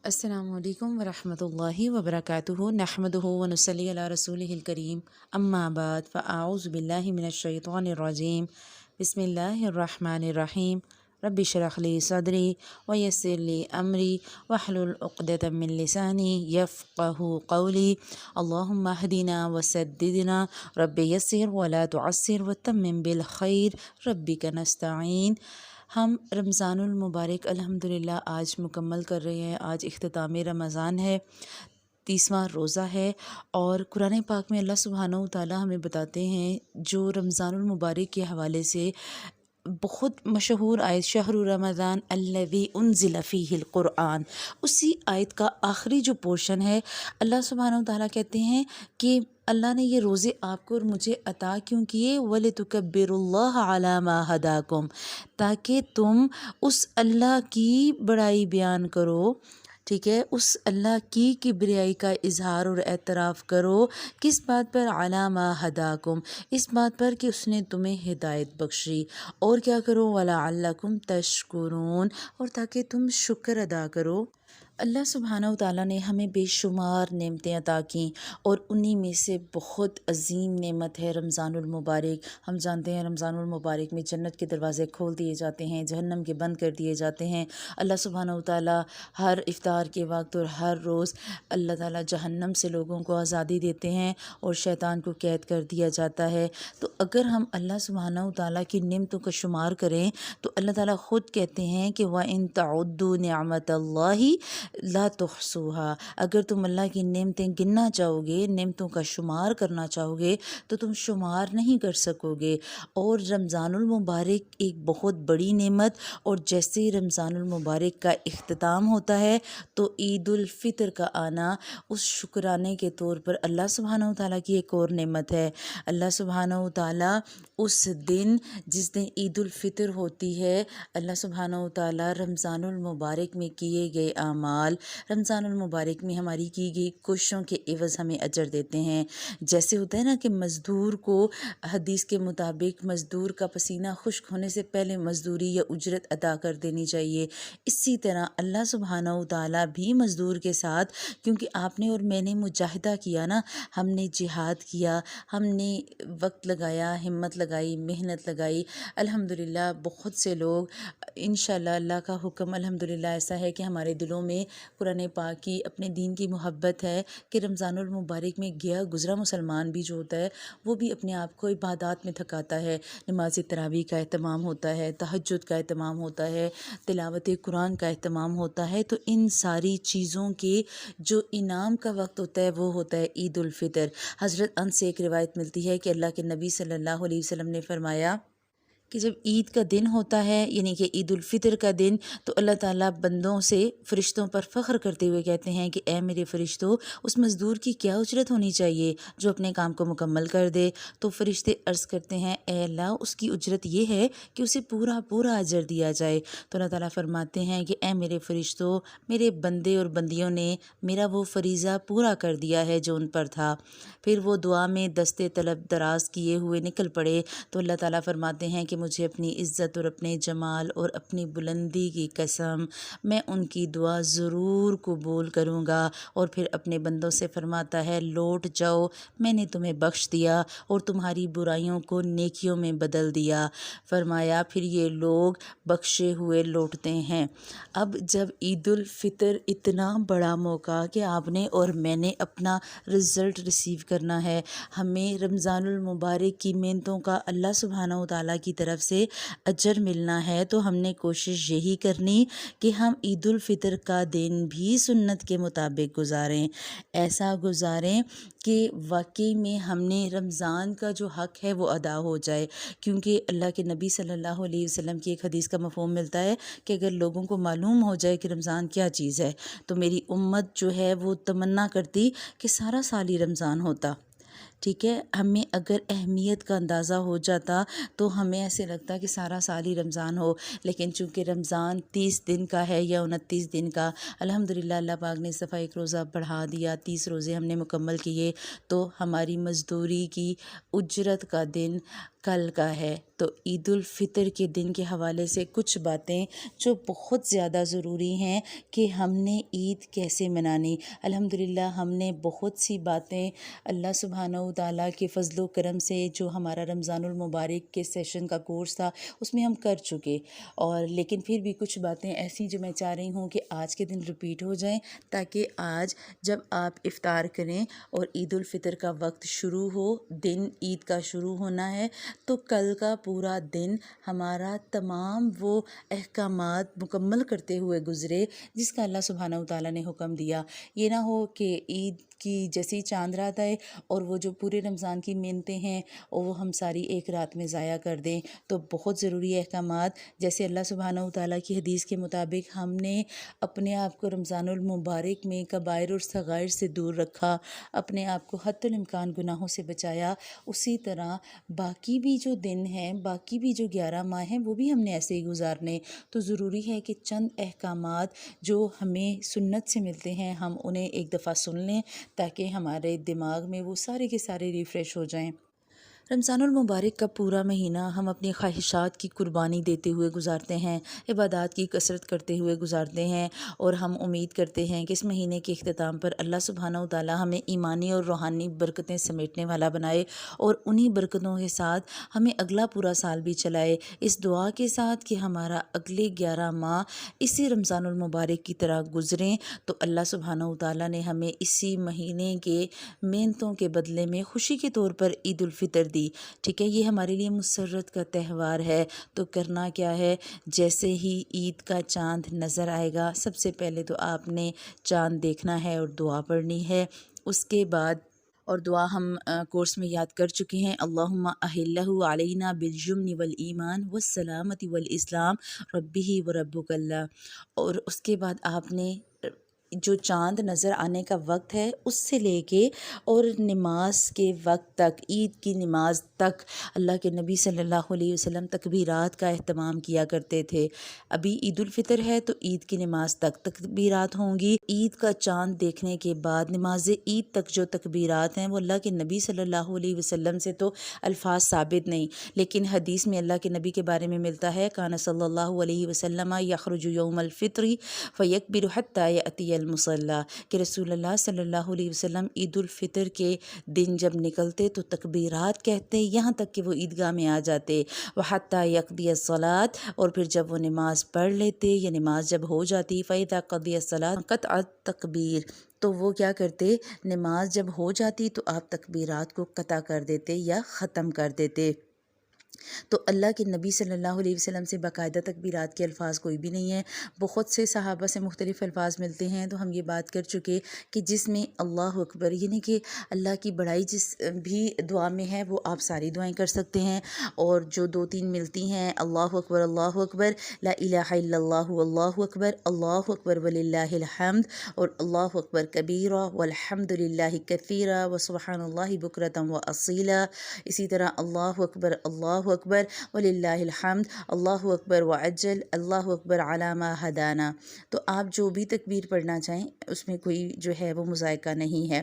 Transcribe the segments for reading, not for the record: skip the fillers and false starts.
السلام علیکم ورحمۃ اللہ وبرکاتہ نحمدہ ونصلی علی رسولہ الکریم اما بعد فاعوذ باللہ من الشیطان الرجیم بسم اللہ الرحمن الرحیم رب اشرح لی صدری ویسر لی امری واحلل عقدۃ من لسانی یفقہوا قولی اللہم اہدنا وسددنا رب یسر ولا تعسر وتمم بالخیر ربک نستعین۔ ہم رمضان المبارک الحمدللہ آج مکمل کر رہے ہیں۔ آج اختتام رمضان ہے، 30واں روزہ ہے، اور قرآن پاک میں اللہ سبحانہ و تعالیٰ ہمیں بتاتے ہیں جو رمضان المبارک کے حوالے سے بہت مشہور آیت شہر رمضان الذی انزل فیہ القرآن، اسی آیت کا آخری جو پورشن ہے، اللہ سبحانہ و تعالیٰ کہتے ہیں کہ اللہ نے یہ روزے آپ کو اور مجھے عطا کیوں کیے، وَلِتُكَبِّرُوا اللَّهَ عَلَى مَا هَدَاكُمْ، تاکہ تم اس اللہ کی بڑائی بیان کرو، ٹھیک ہے، اس اللہ کی کبریائی کا اظہار اور اعتراف کرو۔ کس بات پر؟ عَلَى مَا هَدَاكُمْ، اس بات پر کہ اس نے تمہیں ہدایت بخشی، اور کیا کرو؟ وَلَعَلَّكُمْ تَشْكُرُونَ، اور تاکہ تم شکر ادا کرو۔ اللہ سبحانہ و تعالیٰ نے ہمیں بے شمار نعمتیں عطا کیں، اور انہی میں سے بہت عظیم نعمت ہے رمضان المبارک۔ ہم جانتے ہیں رمضان المبارک میں جنت کے دروازے کھول دیے جاتے ہیں، جہنم کے بند کر دیے جاتے ہیں۔ اللہ سبحانہ و تعالیٰ ہر افطار کے وقت اور ہر روز اللہ تعالیٰ جہنم سے لوگوں کو آزادی دیتے ہیں اور شیطان کو قید کر دیا جاتا ہے۔ تو اگر ہم اللہ سبحانہ و تعالیٰ کی نعمتوں کا شمار کریں تو اللہ تعالیٰ خود کہتے ہیں کہ وَإِن تَعُدُّوا نِعْمَتَ اللَّهِ لا تحصوها، اگر تم اللہ کی نعمتیں گننا چاہو گے، نعمتوں کا شمار کرنا چاہو گے تو تم شمار نہیں کر سکو گے۔ اور رمضان المبارک ایک بہت بڑی نعمت، اور جیسے ہی رمضان المبارک کا اختتام ہوتا ہے تو عید الفطر کا آنا اس شکرانے کے طور پر اللہ سبحانہ و تعالیٰ کی ایک اور نعمت ہے۔ اللہ سبحانہ و تعالیٰ اس دن جس دن عید الفطر ہوتی ہے، اللہ سبحانہ و تعالیٰ رمضان المبارک میں کیے گئے اعمال، رمضان المبارک میں ہماری کی گئی کوششوں کے عوض ہمیں اجر دیتے ہیں۔ جیسے ہوتا ہے نا کہ مزدور کو حدیث کے مطابق مزدور کا پسینہ خشک ہونے سے پہلے مزدوری یا اجرت ادا کر دینی چاہیے، اسی طرح اللہ سبحانہ و تعالیٰ بھی مزدور کے ساتھ، کیونکہ آپ نے اور میں نے مجاہدہ کیا نا، ہم نے جہاد کیا، ہم نے وقت لگایا، ہمت لگائی، محنت لگائی، الحمدللہ بہت سے لوگ انشاءاللہ اللہ کا حکم الحمدللہ ایسا ہے کہ ہمارے دلوں میں قرآن پاک کی، اپنے دین کی محبت ہے کہ رمضان المبارک میں گیا گزرا مسلمان بھی جو ہوتا ہے وہ بھی اپنے آپ کو عبادات میں تھکاتا ہے، نماز تراویح کا اہتمام ہوتا ہے، تہجد کا اہتمام ہوتا ہے، تلاوت قرآن کا اہتمام ہوتا ہے، تو ان ساری چیزوں کے جو انعام کا وقت ہوتا ہے وہ ہوتا ہے عید الفطر۔ حضرت انس سے ایک روایت ملتی ہے کہ اللہ کے نبی صلی اللہ علیہ وسلم نے فرمایا کہ جب عید کا دن ہوتا ہے، یعنی کہ عید الفطر کا دن، تو اللہ تعالیٰ بندوں سے، فرشتوں پر فخر کرتے ہوئے کہتے ہیں کہ اے میرے فرشتوں، اس مزدور کی کیا اجرت ہونی چاہیے جو اپنے کام کو مکمل کر دے؟ تو فرشتے عرض کرتے ہیں اے اللہ، اس کی اجرت یہ ہے کہ اسے پورا پورا اجر دیا جائے۔ تو اللہ تعالیٰ فرماتے ہیں کہ اے میرے فرشتوں، میرے بندے اور بندیوں نے میرا وہ فریضہ پورا کر دیا ہے جو ان پر تھا۔ پھر وہ دعا میں دستے طلب دراز کیے ہوئے نکل پڑے، تو اللہ تعالیٰ فرماتے ہیں کہ مجھے اپنی عزت اور اپنے جمال اور اپنی بلندی کی قسم، میں ان کی دعا ضرور قبول کروں گا۔ اور پھر اپنے بندوں سے فرماتا ہے لوٹ جاؤ، میں نے تمہیں بخش دیا اور تمہاری برائیوں کو نیکیوں میں بدل دیا۔ فرمایا پھر یہ لوگ بخشے ہوئے لوٹتے ہیں۔ اب جب عید الفطر اتنا بڑا موقع کہ آپ نے اور میں نے اپنا رزلٹ ریسیو کرنا ہے، ہمیں رمضان المبارک کی محنتوں کا اللہ سبحانہ و تعالیٰ کی طرف سے اجر ملنا ہے، تو ہم نے کوشش یہی کرنی کہ ہم عید الفطر کا دن بھی سنت کے مطابق گزاریں، ایسا گزاریں کہ واقعی میں ہم نے رمضان کا جو حق ہے وہ ادا ہو جائے۔ کیونکہ اللہ کے نبی صلی اللہ علیہ وسلم کی ایک حدیث کا مفہوم ملتا ہے کہ اگر لوگوں کو معلوم ہو جائے کہ رمضان کیا چیز ہے تو میری امت جو ہے وہ تمنا کرتی کہ سارا سال ہی رمضان ہوتا۔ ٹھیک ہے، ہمیں اگر اہمیت کا اندازہ ہو جاتا تو ہمیں ایسے لگتا کہ سارا سال ہی رمضان ہو، لیکن چونکہ رمضان 30 دن کا ہے یا 29 دن کا، الحمدللہ اللہ پاک نے اس دفعہ ایک روزہ بڑھا دیا، 30 روزے ہم نے مکمل کیے، تو ہماری مزدوری کی اجرت کا دن کل کا ہے۔ تو عید الفطر کے دن کے حوالے سے کچھ باتیں جو بہت زیادہ ضروری ہیں کہ ہم نے عید کیسے منانی۔ الحمدللہ ہم نے بہت سی باتیں اللہ سبحانہ و تعالیٰ کے فضل و کرم سے، جو ہمارا رمضان المبارک کے سیشن کا کورس تھا اس میں ہم کر چکے، اور لیکن پھر بھی کچھ باتیں ایسی جو میں چاہ رہی ہوں کہ آج کے دن رپیٹ ہو جائیں، تاکہ آج جب آپ افطار کریں اور عید الفطر کا وقت شروع ہو، دن عید کا شروع ہونا ہے، تو کل کا پورا دن ہمارا تمام وہ احکامات مکمل کرتے ہوئے گزرے جس کا اللہ سبحانہ و تعالیٰ نے حکم دیا۔ یہ نہ ہو کہ عید کی جیسی چاند رات آئے اور وہ جو پورے رمضان کی منتیں ہیں وہ ہم ساری ایک رات میں ضائع کر دیں۔ تو بہت ضروری احکامات، جیسے اللہ سبحانہ و تعالیٰ کی حدیث کے مطابق ہم نے اپنے آپ کو رمضان المبارک میں کبائر اور صغائر سے دور رکھا، اپنے آپ کو حتی الامکان گناہوں سے بچایا، اسی طرح باقی بھی جو دن ہیں، باقی بھی جو 11 ماہ ہیں، وہ بھی ہم نے ایسے ہی گزارنے۔ تو ضروری ہے کہ چند احکامات جو ہمیں سنت سے ملتے ہیں ہم انہیں ایک دفعہ سن لیں، تاکہ ہمارے دماغ میں وہ سارے کے سارے ریفریش ہو جائیں۔ رمضان المبارک کا پورا مہینہ ہم اپنی خواہشات کی قربانی دیتے ہوئے گزارتے ہیں، عبادات کی کثرت کرتے ہوئے گزارتے ہیں، اور ہم امید کرتے ہیں کہ اس مہینے کے اختتام پر اللہ سبحانہ و تعالیٰ ہمیں ایمانی اور روحانی برکتیں سمیٹنے والا بنائے، اور انہی برکتوں کے ساتھ ہمیں اگلا پورا سال بھی چلائے، اس دعا کے ساتھ کہ ہمارا اگلے 11 ماہ اسی رمضان المبارک کی طرح گزریں۔ تو اللہ سبحانہ و تعالیٰ نے ہمیں اسی مہینے کے محنتوں کے بدلے میں خوشی کے طور پر عید الفطر دی، ٹھیک ہے۔ یہ ہمارے لیے مسرت کا تہوار ہے۔ تو کرنا کیا ہے، جیسے ہی عید کا چاند نظر آئے گا، سب سے پہلے تو آپ نے چاند دیکھنا ہے اور دعا پڑھنی ہے۔ اس کے بعد، اور دعا ہم کورس میں یاد کر چکے ہیں، اللہم احلہ علینا بالجمن والایمان والسلامت والاسلام ربی و ربک اللہ۔ اور اس کے بعد آپ نے جو چاند نظر آنے کا وقت ہے اس سے لے کے اور نماز کے وقت تک، عید کی نماز تک، اللہ کے نبی صلی اللہ علیہ وسلم تکبیرات کا اہتمام کیا کرتے تھے۔ ابھی عید الفطر ہے تو عید کی نماز تک تکبیرات ہوں گی۔ عید کا چاند دیکھنے کے بعد نماز عید تک جو تکبیرات ہیں وہ اللہ کے نبی صلی اللہ علیہ وسلم سے تو الفاظ ثابت نہیں، لیکن حدیث میں اللہ کے نبی کے بارے میں ملتا ہے، کان صلی اللہ علیہ وسلم یخرج یوم الفطر فیکبر حتی یأتی المصلی، کہ رسول اللہ صلی اللہ علیہ وسلم عید الفطر کے دن جب نکلتے تو تکبیرات کہتے یہاں تک کہ وہ عیدگاہ میں آ جاتے، وحتی یقضی الصلاۃ، اور پھر جب وہ نماز پڑھ لیتے یا نماز جب ہو جاتی، فاذا قضی الصلاۃ قطع التکبیر، تو وہ کیا کرتے، نماز جب ہو جاتی تو آپ تکبیرات کو قطع کر دیتے یا ختم کر دیتے۔ تو اللہ کے نبی صلی اللہ علیہ وسلم سے باقاعدہ تکبیرات کے الفاظ کوئی بھی نہیں ہے، بہت سے صحابہ سے مختلف الفاظ ملتے ہیں۔ تو ہم یہ بات کر چکے کہ جس میں اللہ اکبر، یعنی کہ اللہ کی بڑائی جس بھی دعا میں ہے وہ آپ ساری دعائیں کر سکتے ہیں، اور جو 2-3 ملتی ہیں، اللہ اکبر، لا الہ الا اللہ، اللہ اکبر وللہ الحمد، اور اللہ اکبر کبیرہ والحمد للہ کثیرہ وسبحان اللہ بکرۃ واصیلا، اسی طرح اللہ اکبر وللہ الحمد، اللہ اکبر وعجل، اللہ اکبر علی ما ہدانا۔ تو آپ جو بھی تکبیر پڑھنا چاہیں اس میں کوئی جو ہے وہ مذائقہ نہیں ہے۔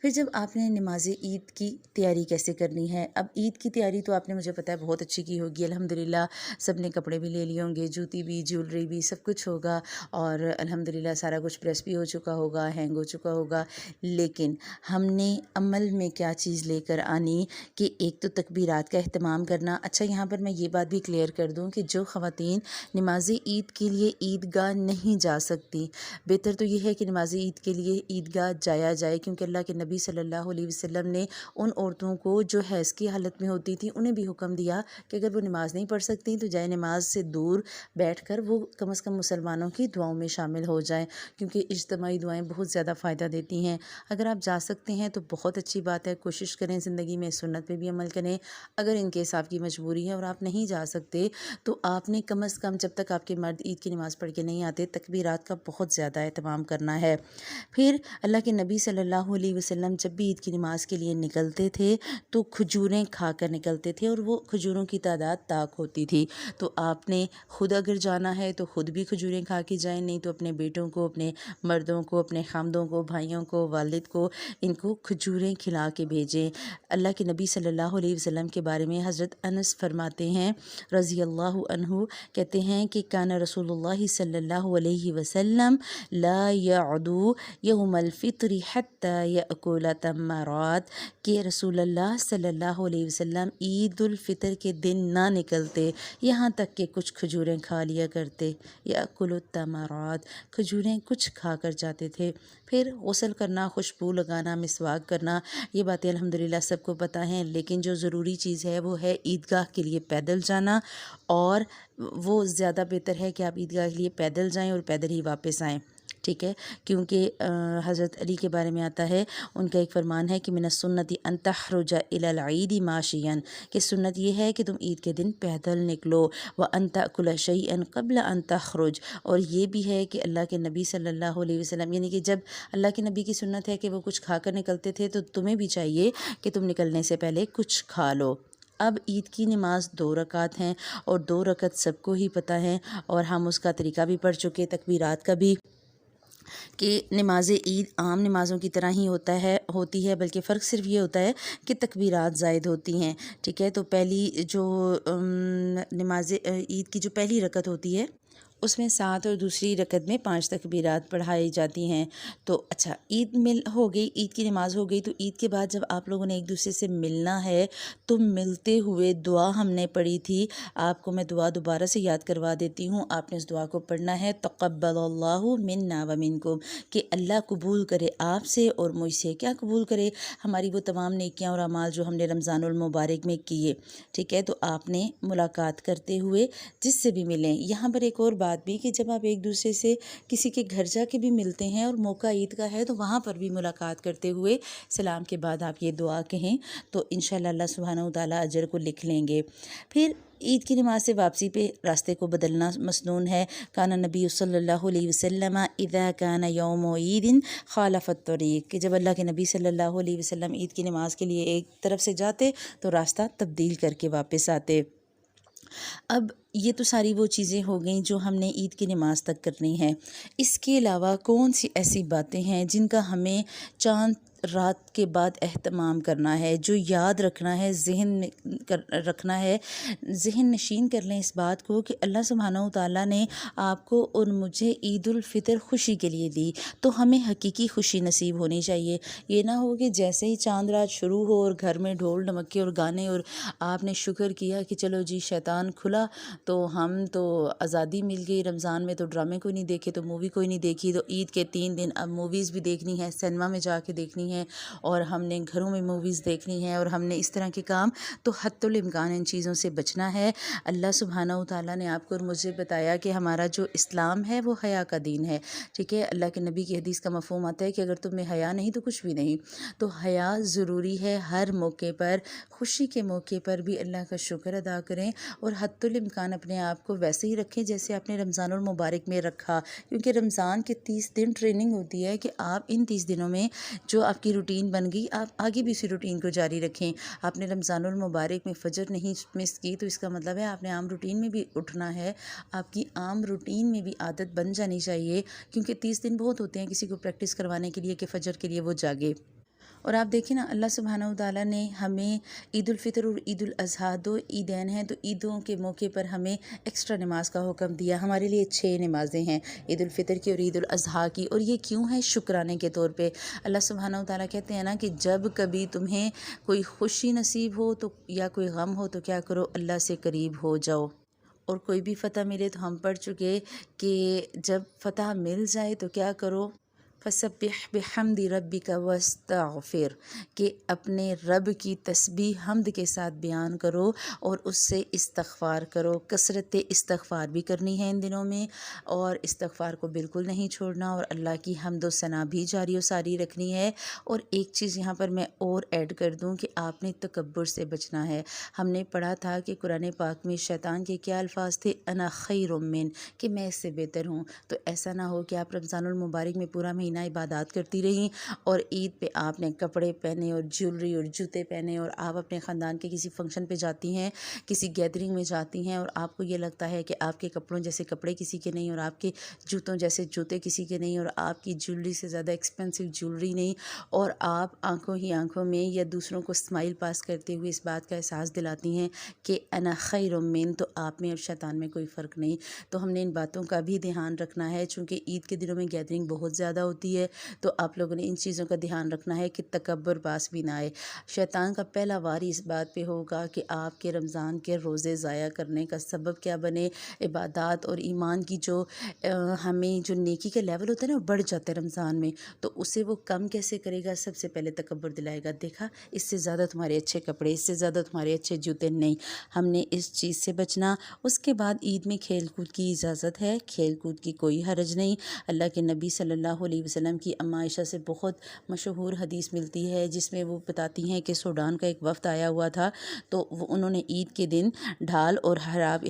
پھر جب آپ نے نماز عید کی تیاری کیسے کرنی ہے، اب عید کی تیاری تو آپ نے مجھے پتہ ہے بہت اچھی کی ہوگی، الحمدللہ سب نے کپڑے بھی لے لیے ہوں گے، جوتی بھی، جیولری بھی، سب کچھ ہوگا، اور الحمدللہ سارا کچھ پریس بھی ہو چکا ہوگا، ہینگ ہو چکا ہوگا۔ لیکن ہم نے عمل میں کیا چیز لے کر آنی کہ ایک تو تکبیرات کا اہتمام کرنا۔ اچھا، یہاں پر میں یہ بات بھی کلیئر کر دوں کہ جو خواتین نماز عید کے لیے عیدگاہ نہیں جا سکتی، بہتر تو یہ ہے کہ نماز عید کے لیے عیدگاہ جایا جائے، کیونکہ اللہ کے نبی صلی اللہ علیہ وسلم نے ان عورتوں کو جو حیض کی حالت میں ہوتی تھی انہیں بھی حکم دیا کہ اگر وہ نماز نہیں پڑھ سکتی تو جائے نماز سے دور بیٹھ کر وہ کم از کم مسلمانوں کی دعاؤں میں شامل ہو جائیں، کیونکہ اجتماعی دعائیں بہت زیادہ فائدہ دیتی ہیں۔ اگر آپ جا سکتے ہیں تو بہت اچھی بات ہے، کوشش کریں زندگی میں سنت پہ بھی عمل کریں۔ اگر ان کیس آپ کی مجبوری ہے اور آپ نہیں جا سکتے تو آپ نے کم از کم جب تک آپ کے مرد عید کی نماز پڑھ کے نہیں آتے تکبیرات کا بہت زیادہ اہتمام کرنا ہے۔ پھر اللہ کے نبی صلی اللہ علیہ وسلم جب بھی عید کی نماز کے لیے نکلتے تھے تو کھجوریں کھا کر نکلتے تھے، اور وہ کھجوروں کی تعداد طاق ہوتی تھی۔ تو آپ نے خود اگر جانا ہے تو خود بھی کھجوریں کھا کے جائیں، نہیں تو اپنے بیٹوں کو، اپنے مردوں کو، اپنے خامدوں کو، بھائیوں کو، والد کو، ان کو کھجوریں کھلا کے بھیجیں۔ اللہ کے نبی صلی اللہ علیہ وسلم کے بارے میں حضرت انس انس فرماتے ہیں رضی اللہ عنہ، کہتے ہیں کہ کان رسول اللہ صلی اللہ علیہ وسلم لا یعدو یوم الفطر حتی یأکل تمرات، کہ رسول اللہ صلی اللہ علیہ وسلم عید الفطر کے دن نہ نکلتے یہاں تک کہ کچھ کھجوریں کھا لیا کرتے، یأکل التمرات، کھجوریں کچھ کھا کر جاتے تھے۔ پھر غسل کرنا، خوشبو لگانا، مسواک کرنا، یہ باتیں الحمدللہ سب کو پتہ ہیں، لیکن جو ضروری چیز ہے وہ ہے عیدگاہ کے لیے پیدل جانا، اور وہ زیادہ بہتر ہے کہ آپ عیدگاہ کے لیے پیدل جائیں اور پیدل ہی واپس آئیں، ٹھیک ہے، کیونکہ حضرت علی کے بارے میں آتا ہے، ان کا ایک فرمان ہے کہ من السنت ان تخرج الی العید ماشیا، کہ سنت یہ ہے کہ تم عید کے دن پیدل نکلو، وان تاکل شیئا قبل ان تخرج، اور یہ بھی ہے کہ اللہ کے نبی صلی اللہ علیہ وسلم، یعنی کہ جب اللہ کے نبی کی سنت ہے کہ وہ کچھ کھا کر نکلتے تھے، تو تمہیں بھی چاہیے کہ تم نکلنے سے پہلے کچھ کھا لو۔ اب عید کی نماز 2 رکعت ہیں، اور 2 رکعت سب کو ہی پتہ ہے، اور ہم اس کا طریقہ بھی پڑھ چکے، تکبیرات کا بھی، کہ نماز عید عام نمازوں کی طرح ہی ہوتی ہے، بلکہ فرق صرف یہ ہوتا ہے کہ تکبیرات زائد ہوتی ہیں، ٹھیک ہے۔ تو پہلی جو نماز عید کی جو پہلی رکعت ہوتی ہے اس میں 7 اور دوسری رکعت میں 5 تکبیرات پڑھائی جاتی ہیں۔ تو اچھا، عید ہو گئی، عید کی نماز ہو گئی، تو عید کے بعد جب آپ لوگوں نے ایک دوسرے سے ملنا ہے تو ملتے ہوئے دعا ہم نے پڑھی تھی، آپ کو میں دعا دوبارہ سے یاد کروا دیتی ہوں، آپ نے اس دعا کو پڑھنا ہے، تقبل اللہ منا ومنکم، کہ اللہ قبول کرے آپ سے اور مجھ سے، کیا قبول کرے؟ ہماری وہ تمام نیکیاں اور اعمال جو ہم نے رمضان المبارک میں کیے، ٹھیک ہے۔ تو آپ نے ملاقات کرتے ہوئے جس سے بھی ملیں، یہاں پر ایک اور بات بھی کہ جب آپ ایک دوسرے سے کسی کے گھر جا کے بھی ملتے ہیں اور موقع عید کا ہے، تو وہاں پر بھی ملاقات کرتے ہوئے سلام کے بعد آپ یہ دعا کہیں تو انشاءاللہ اللہ سبحانہ وتعالی اجر کو لکھ لیں گے۔ پھر عید کی نماز سے واپسی پہ راستے کو بدلنا مسنون ہے۔ کان نبی صلی اللہ علیہ وسلم اذا کان یوم عید خالف الطریق، کہ جب اللہ کے نبی صلی اللہ علیہ وسلم عید کی نماز کے لیے ایک طرف سے جاتے تو راستہ تبدیل کر کے واپس آتے۔ اب یہ تو ساری وہ چیزیں ہو گئیں جو ہم نے عید کی نماز تک کرنی ہے۔ اس کے علاوہ کون سی ایسی باتیں ہیں جن کا ہمیں چاند رات کے بعد اہتمام کرنا ہے، جو یاد رکھنا ہے، ذہن میں رکھنا ہے، ذہن نشین کر لیں اس بات کو کہ اللہ سبحانہ وتعالیٰ نے آپ کو اور مجھے عید الفطر خوشی کے لیے دی، تو ہمیں حقیقی خوشی نصیب ہونی چاہیے۔ یہ نہ ہو کہ جیسے ہی چاند رات شروع ہو اور گھر میں ڈھول ڈمکے اور گانے، اور آپ نے شکر کیا کہ چلو جی شیطان کھلا تو ہم تو آزادی مل گئی، رمضان میں تو ڈرامے کوئی نہیں دیکھے، تو مووی کوئی نہیں دیکھی، تو عید کے 3 دن اب موویز بھی دیکھنی ہے، سینما میں جا کے دیکھنی ہے، اور ہم نے گھروں میں موویز دیکھنی ہے، اور ہم نے اس طرح کے کام، تو حتی الامکان ان چیزوں سے بچنا ہے۔ اللہ سبحانہ وتعالیٰ نے آپ کو اور مجھے بتایا کہ ہمارا جو اسلام ہے وہ حیا کا دین ہے، ٹھیک ہے۔ اللہ کے نبی کی حدیث کا مفہوم آتا ہے کہ اگر تم میں حیا نہیں تو کچھ بھی نہیں، تو حیا ضروری ہے۔ ہر موقع پر، خوشی کے موقع پر بھی اللہ کا شکر ادا کریں، اور حتی الامکان اپنے آپ کو ویسے ہی رکھیں جیسے آپ نے رمضان المبارک میں رکھا، کیونکہ رمضان کے 30 دن ٹریننگ ہوتی ہے کہ آپ ان 30 دنوں میں جو آپ کی روٹین بن گئی، آپ آگے بھی اسی روٹین کو جاری رکھیں۔ آپ نے رمضان المبارک میں فجر نہیں مس کی تو اس کا مطلب ہے آپ نے عام روٹین میں بھی اٹھنا ہے، آپ کی عام روٹین میں بھی عادت بن جانی چاہیے، کیونکہ 30 دن بہت ہوتے ہیں کسی کو پریکٹس کروانے کے لیے کہ فجر کے لیے وہ جاگے۔ اور آپ دیکھیں نا، اللہ سبحانہ وتعالیٰ نے ہمیں عید الفطر اور عید الاضحیٰ 2 عیدین ہیں، تو عیدوں کے موقع پر ہمیں ایکسٹرا نماز کا حکم دیا۔ ہمارے لیے 6 نمازیں ہیں، عید الفطر کی اور عید الاضحیٰ کی، اور یہ کیوں ہے؟ شکرانے کے طور پہ۔ اللہ سبحانہ وتعالیٰ کہتے ہیں نا کہ جب کبھی تمہیں کوئی خوشی نصیب ہو تو یا کوئی غم ہو تو کیا کرو؟ اللہ سے قریب ہو جاؤ۔ اور کوئی بھی فتح ملے تو ہم پڑھ چکے کہ جب فتح مل جائے تو کیا کرو؟ فسبح بحمد ربک واستغفر، کہ اپنے رب کی تسبیح حمد کے ساتھ بیان کرو اور اس سے استغفار کرو۔ کثرت استغفار بھی کرنی ہے ان دنوں میں، اور استغفار کو بالکل نہیں چھوڑنا، اور اللہ کی حمد و ثنا بھی جاری و ساری رکھنی ہے۔ اور ایک چیز یہاں پر میں اور ایڈ کر دوں کہ آپ نے تکبر سے بچنا ہے۔ ہم نے پڑھا تھا کہ قرآن پاک میں شیطان کے کیا الفاظ تھے؟ انا خیر من، کہ میں اس سے بہتر ہوں۔ تو ایسا نہ ہو کہ آپ رمضان المبارک میں پورا مہینہ مہینہ عبادات کرتی رہیں، اور عید پہ آپ نے کپڑے پہنے اور جیولری اور جوتے پہنے، اور آپ اپنے خاندان کے کسی فنکشن پہ جاتی ہیں، کسی گیدرنگ میں جاتی ہیں، اور آپ کو یہ لگتا ہے کہ آپ کے کپڑوں جیسے کپڑے کسی کے نہیں، اور آپ کے جوتوں جیسے جوتے کسی کے نہیں، اور آپ کی جیولری سے زیادہ ایکسپینسو جیولری نہیں، اور آپ آنکھوں ہی آنکھوں میں یا دوسروں کو اسمائل پاس کرتے ہوئے اس بات کا احساس دلاتی ہیں کہ انا خیر من، تو آپ میں اور شیطان میں کوئی فرق نہیں۔ تو ہم نے ان باتوں کا بھی دھیان رکھنا ہے، چونکہ عید کے دنوں میں گیدرنگ بہت زیادہ ہوتی ہے، تو آپ لوگوں نے ان چیزوں کا دھیان رکھنا ہے کہ تکبر پاس بھی نہ آئے۔ شیطان کا پہلا واری اس بات پہ ہوگا کہ آپ کے رمضان کے روزے ضائع کرنے کا سبب کیا بنے، عبادات اور ایمان کی جو ہمیں جو نیکی کا لیول ہوتا ہے نا وہ بڑھ جاتا ہے رمضان میں، تو اسے وہ کم کیسے کرے گا؟ سب سے پہلے تکبر دلائے گا، دیکھا اس سے زیادہ تمہارے اچھے کپڑے، اس سے زیادہ تمہارے اچھے جوتے نہیں۔ ہم نے اس چیز سے بچنا۔ اس کے بعد عید میں کھیل کود کی اجازت ہے، کھیل کود کی کوئی حرج نہیں۔ اللہ کے نبی صلی اللہ علیہ وسلم کی اماں عائشہ سے بہت مشہور حدیث ملتی ہے جس میں وہ بتاتی ہیں کہ سوڈان کا ایک وفد آیا ہوا تھا، تو انہوں نے عید کے دن ڈھال اور حراب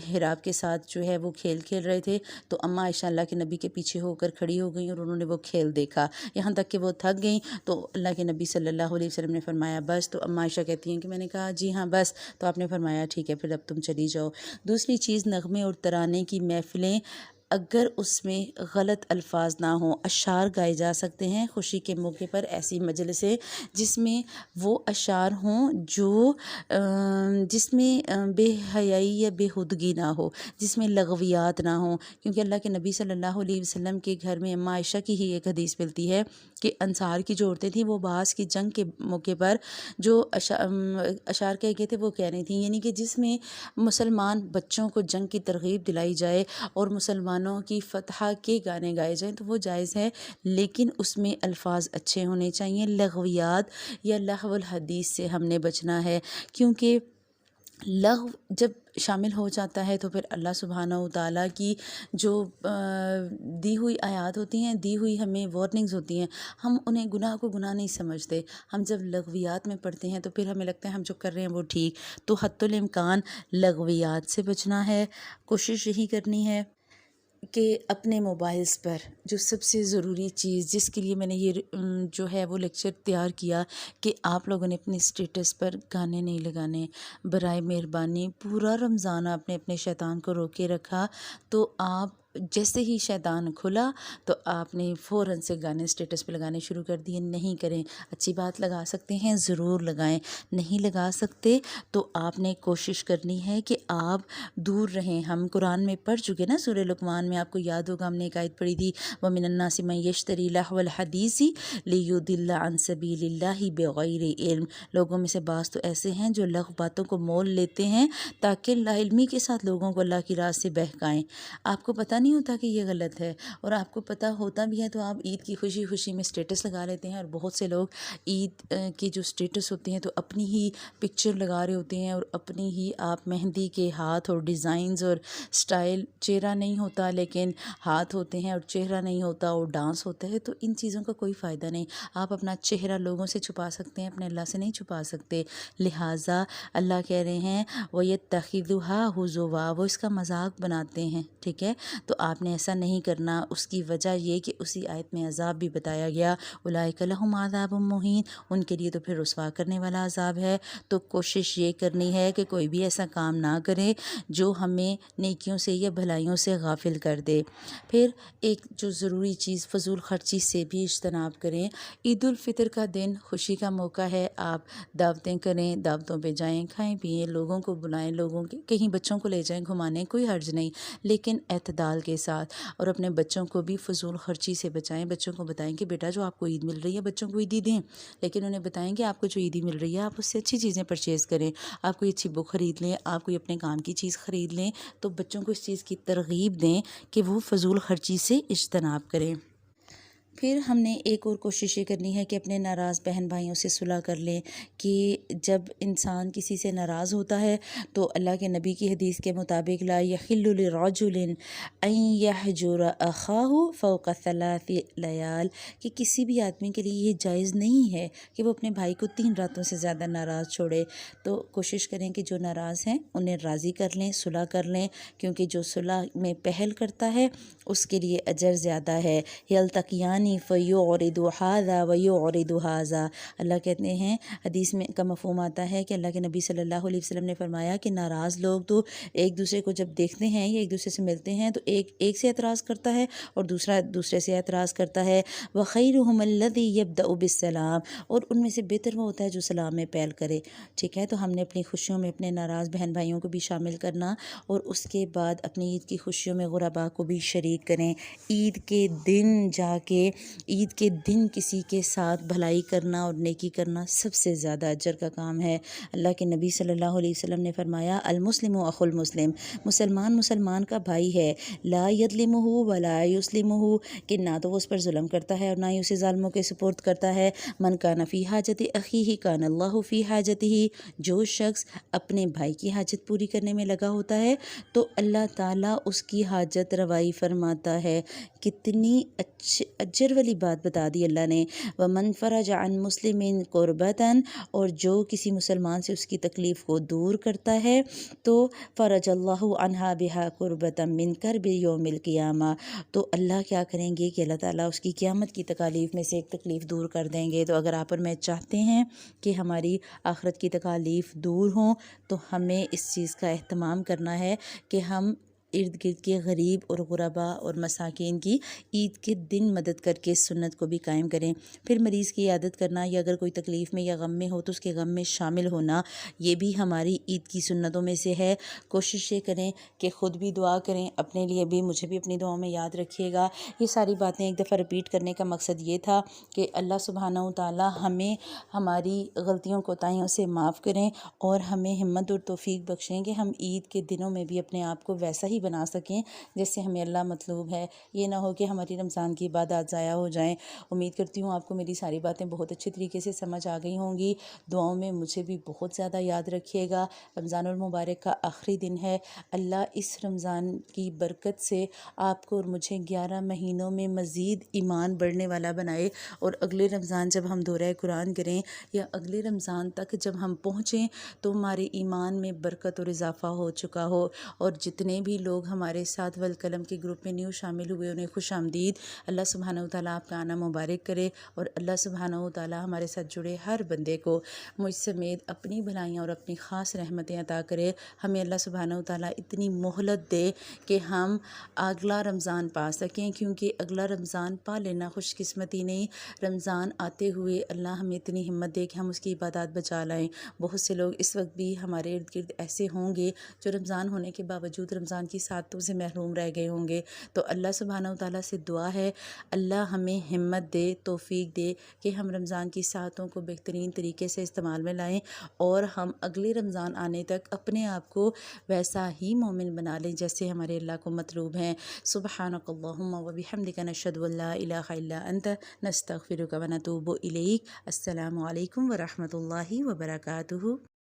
کے ساتھ جو ہے وہ کھیل کھیل رہے تھے، تو اماں عائشہ اللہ کے نبی کے پیچھے ہو کر کھڑی ہو گئیں اور انہوں نے وہ کھیل دیکھا، یہاں تک کہ وہ تھک گئیں، تو اللہ کے نبی صلی اللہ علیہ وسلم نے فرمایا بس، تو اماں عائشہ کہتی ہیں کہ میں نے کہا جی ہاں بس، تو آپ نے فرمایا ٹھیک ہے پھر اب تم چلی جاؤ۔ دوسری چیز، نغمے اور ترانے کی محفلیں اگر اس میں غلط الفاظ نہ ہوں، اشعار گائے جا سکتے ہیں خوشی کے موقع پر، ایسی مجلسیں جس میں وہ اشعار ہوں جو جس میں بے حیائی یا بے ہودگی نہ ہو، جس میں لغویات نہ ہوں، کیونکہ اللہ کے نبی صلی اللہ علیہ وسلم کے گھر میں اماں عائشہ کی ہی ایک حدیث ملتی ہے کہ انصار کی جو عورتیں تھیں وہ بعض کی جنگ کے موقع پر جو اشعار کہہ گئے تھے وہ کہہ رہی تھیں، یعنی کہ جس میں مسلمان بچوں کو جنگ کی ترغیب دلائی جائے اور مسلمانوں کی فتح کے گانے گائے جائیں تو وہ جائز ہے، لیکن اس میں الفاظ اچھے ہونے چاہیے۔ لغویات یا لغو الحدیث سے ہم نے بچنا ہے، کیونکہ لغو جب شامل ہو جاتا ہے تو پھر اللہ سبحانہ و تعالیٰ کی جو دی ہوئی آیات ہوتی ہیں، دی ہوئی ہمیں وارننگز ہوتی ہیں، ہم انہیں گناہ کو گناہ نہیں سمجھتے۔ ہم جب لغویات میں پڑھتے ہیں تو پھر ہمیں لگتا ہے ہم جو کر رہے ہیں وہ ٹھیک، تو حتی الامکان لغویات سے بچنا ہے۔ کوشش یہی کرنی ہے کہ اپنے موبائلز پر جو سب سے ضروری چیز جس کے لیے میں نے یہ جو ہے وہ لیکچر تیار کیا کہ آپ لوگوں نے اپنے اسٹیٹس پر گانے نہیں لگانے، برائے مہربانی پورا رمضان آپ نے اپنے شیطان کو روکے رکھا، تو آپ جیسے ہی شیطان کھلا تو آپ نے فوراً سے گانے اسٹیٹس پہ لگانے شروع کر دیے۔ نہیں کریں، اچھی بات لگا سکتے ہیں ضرور لگائیں، نہیں لگا سکتے تو آپ نے کوشش کرنی ہے کہ آپ دور رہیں۔ ہم قرآن میں پڑھ چکے نا، سورہ لقمان میں آپ کو یاد ہوگا ہم نے ایک آیت پڑھی تھی، وَمِنَ النَّاسِ مَن يَشْتَرِي لَهْوَ الْحَدِيثِ لِيُضِلَّ عَن سَبِيلِ اللَّهِ بِغَيْرِ علم۔ لوگوں میں سے بعض تو ایسے ہیں جو لغو باتوں کو مول لیتے ہیں تاکہ لا علمی کے ساتھ لوگوں کو اللہ کی راہ سے بہکائیں۔ آپ کو پتہ نہیں ہوتا کہ یہ غلط ہے، اور آپ کو پتہ ہوتا بھی ہے تو آپ عید کی خوشی خوشی میں اسٹیٹس لگا لیتے ہیں، اور بہت سے لوگ عید کے جو اسٹیٹس ہوتے ہیں تو اپنی ہی پکچر لگا رہے ہوتے ہیں، اور اپنی ہی آپ مہندی کے ہاتھ اور ڈیزائنز اور سٹائل، چہرہ نہیں ہوتا لیکن ہاتھ ہوتے ہیں، اور چہرہ نہیں ہوتا اور ڈانس ہوتا ہے، تو ان چیزوں کا کوئی فائدہ نہیں۔ آپ اپنا چہرہ لوگوں سے چھپا سکتے ہیں، اپنے اللہ سے نہیں چھپا سکتے، لہٰذا اللہ کہہ رہے ہیں وَيَتَّخِذُهَا هُزُوًا، وہ اس کا مذاق بناتے ہیں، ٹھیک ہے، تو آپ نے ایسا نہیں کرنا۔ اس کی وجہ یہ کہ اسی آیت میں عذاب بھی بتایا گیا، اولئک لہم عذاب مہین، ان کے لیے تو پھر رسوا کرنے والا عذاب ہے۔ تو کوشش یہ کرنی ہے کہ کوئی بھی ایسا کام نہ کرے جو ہمیں نیکیوں سے یا بھلائیوں سے غافل کر دے۔ پھر ایک جو ضروری چیز، فضول خرچی سے بھی اجتناب کریں۔ عید الفطر کا دن خوشی کا موقع ہے، آپ دعوتیں کریں، دعوتوں پہ جائیں، کھائیں پئیں، لوگوں کو بلائیں، لوگوں کے کہیں بچوں کو لے جائیں گھمانے، کوئی حرج نہیں، لیکن اعتدال کے ساتھ، اور اپنے بچوں کو بھی فضول خرچی سے بچائیں۔ بچوں کو بتائیں کہ بیٹا جو آپ کو عید مل رہی ہے بچوں کو عیدی دیں، لیکن انہیں بتائیں کہ آپ کو جو عیدی مل رہی ہے آپ اس سے اچھی چیزیں پرچیز کریں، آپ کوئی اچھی بک خرید لیں، آپ کوئی اپنے کام کی چیز خرید لیں، تو بچوں کو اس چیز کی ترغیب دیں کہ وہ فضول خرچی سے اجتناب کریں۔ پھر ہم نے ایک اور کوشش یہ کرنی ہے کہ اپنے ناراض بہن بھائیوں سے صلح کر لیں، کہ جب انسان کسی سے ناراض ہوتا ہے تو اللہ کے نبی کی حدیث کے مطابق لا یحل لرجل ان یحجر اخاہ فوق ثلاث لیال، کہ کسی بھی آدمی کے لیے یہ جائز نہیں ہے کہ وہ اپنے بھائی کو 3 راتوں سے زیادہ ناراض چھوڑے۔ تو کوشش کریں کہ جو ناراض ہیں انہیں راضی کر لیں، صلح کر لیں، کیونکہ جو صلح میں پہل کرتا ہے اس کے لیے اجر زیادہ ہے۔ یلتقیان یعنی فیعرض ھذا ویعرض ھذا۔ اللہ کہتے ہیں حدیث میں کا مفہوم آتا ہے کہ اللہ کے نبی صلی اللہ علیہ وسلم نے فرمایا کہ ناراض لوگ تو ایک دوسرے کو جب دیکھتے ہیں یا ایک دوسرے سے ملتے ہیں تو ایک سے اعتراض کرتا ہے اور دوسرا دوسرے سے اعتراض کرتا ہے۔ وخیرھم الذی یبدأ بالسلام، اور ان میں سے بہتر وہ ہوتا ہے جو سلام میں پہل کرے۔ ٹھیک ہے، تو ہم نے اپنی خوشیوں میں اپنے ناراض بہن بھائیوں کو بھی شامل کرنا اور اس کے بعد اپنی عید کی خوشیوں میں غربا کو بھی شریک کریں۔ عید کے دن جا کے عید کے دن کسی کے ساتھ بھلائی کرنا اور نیکی کرنا سب سے زیادہ اجر کا کام ہے۔ اللہ کے نبی صلی اللہ علیہ وسلم نے فرمایا المسلم اخو المسلم، مسلمان مسلمان کا بھائی ہے، لا یظلمہ ولا یسلمہ، کہ نہ تو وہ اس پر ظلم کرتا ہے اور نہ ہی اسے ظالموں کے سپرد کرتا ہے۔ من کان فی حاجت اخیہ کان اللہ فی حاجتہ، جو شخص اپنے بھائی کی حاجت پوری کرنے میں لگا ہوتا ہے تو اللہ تعالیٰ اس کی حاجت روائی فرماتا ہے۔ کتنی اجر والی بات بتا دی اللہ نے۔ ومن فرج عن مسلم کربۃ، اور جو کسی مسلمان سے اس کی تکلیف کو دور کرتا ہے تو فرج اللہ عنہا بہا کربۃ من کرب یوم القیامہ، تو اللہ کیا کریں گے کہ اللہ تعالیٰ اس کی قیامت کی تکالیف میں سے ایک تکلیف دور کر دیں گے۔ تو اگر آپ اور میں چاہتے ہیں کہ ہماری آخرت کی تکالیف دور ہوں تو ہمیں اس چیز کا اہتمام کرنا ہے کہ ہم ارد گرد کے غریب اور غربا اور مساکین کی عید کے دن مدد کر کے سنت کو بھی قائم کریں۔ پھر مریض کی عیادت کرنا یا اگر کوئی تکلیف میں یا غم میں ہو تو اس کے غم میں شامل ہونا، یہ بھی ہماری عید کی سنتوں میں سے ہے۔ کوشش یہ کریں کہ خود بھی دعا کریں، اپنے لیے بھی، مجھے بھی اپنی دعاؤں میں یاد رکھیے گا۔ یہ ساری باتیں ایک دفعہ رپیٹ کرنے کا مقصد یہ تھا کہ اللہ سبحانہ و تعالی ہمیں ہماری غلطیوں کوتاہیوں سے معاف کریں اور ہمیں ہمت اور توفیق بخشیں کہ ہم عید کے دنوں میں بھی اپنے آپ کو ویسا ہی بنا سکیں جس سے ہمیں اللہ مطلوب ہے۔ یہ نہ ہو کہ ہماری رمضان کی عبادات ضائع ہو جائیں۔ امید کرتی ہوں آپ کو میری ساری باتیں بہت اچھے طریقے سے سمجھ آ گئی ہوں گی۔ دعاؤں میں مجھے بھی بہت زیادہ یاد رکھیے گا۔ رمضان المبارک کا آخری دن ہے، اللہ اس رمضان کی برکت سے آپ کو اور مجھے 11 مہینوں میں مزید ایمان بڑھنے والا بنائے، اور اگلے رمضان جب ہم دورہ قرآن کریں یا اگلے رمضان تک جب ہم پہنچیں تو ہمارے ایمان میں برکت اور اضافہ ہو چکا ہو، اور جتنے بھی لوگ ہمارے ساتھ والقلم کے گروپ میں نیو شامل ہوئے انہیں خوش آمدید۔ اللہ سبحانہ وتعالیٰ آپ کا آنا مبارک کرے، اور اللہ سبحانہ وتعالیٰ ہمارے ساتھ جڑے ہر بندے کو مجھ سمیت اپنی بھلائیاں اور اپنی خاص رحمتیں عطا کرے۔ ہمیں اللہ سبحانہ وتعالیٰ اتنی مہلت دے کہ ہم اگلا رمضان پا سکیں، کیونکہ اگلا رمضان پا لینا خوش قسمتی نہیں، رمضان آتے ہوئے اللہ ہمیں اتنی ہمت دے کہ ہم اس کی عبادات بچا لائیں۔ بہت سے لوگ اس وقت بھی ہمارے ارد گرد ایسے ہوں گے جو رمضان ہونے کے باوجود رمضان کی سعادتوں سے محروم رہ گئے ہوں گے، تو اللہ سبحانہ وتعالیٰ سے دعا ہے اللہ ہمیں ہمت دے، توفیق دے کہ ہم رمضان کی ساعتوں کو بہترین طریقے سے استعمال میں لائیں اور ہم اگلے رمضان آنے تک اپنے آپ کو ویسا ہی مومن بنا لیں جیسے ہمارے اللہ کو مطلوب ہیں۔ سبحانک اللہم و بحمدک نشہد ان لا الہ الا انت نستغفرک و نتوب الیک۔ السلام علیکم ورحمۃ اللہ وبرکاتہ۔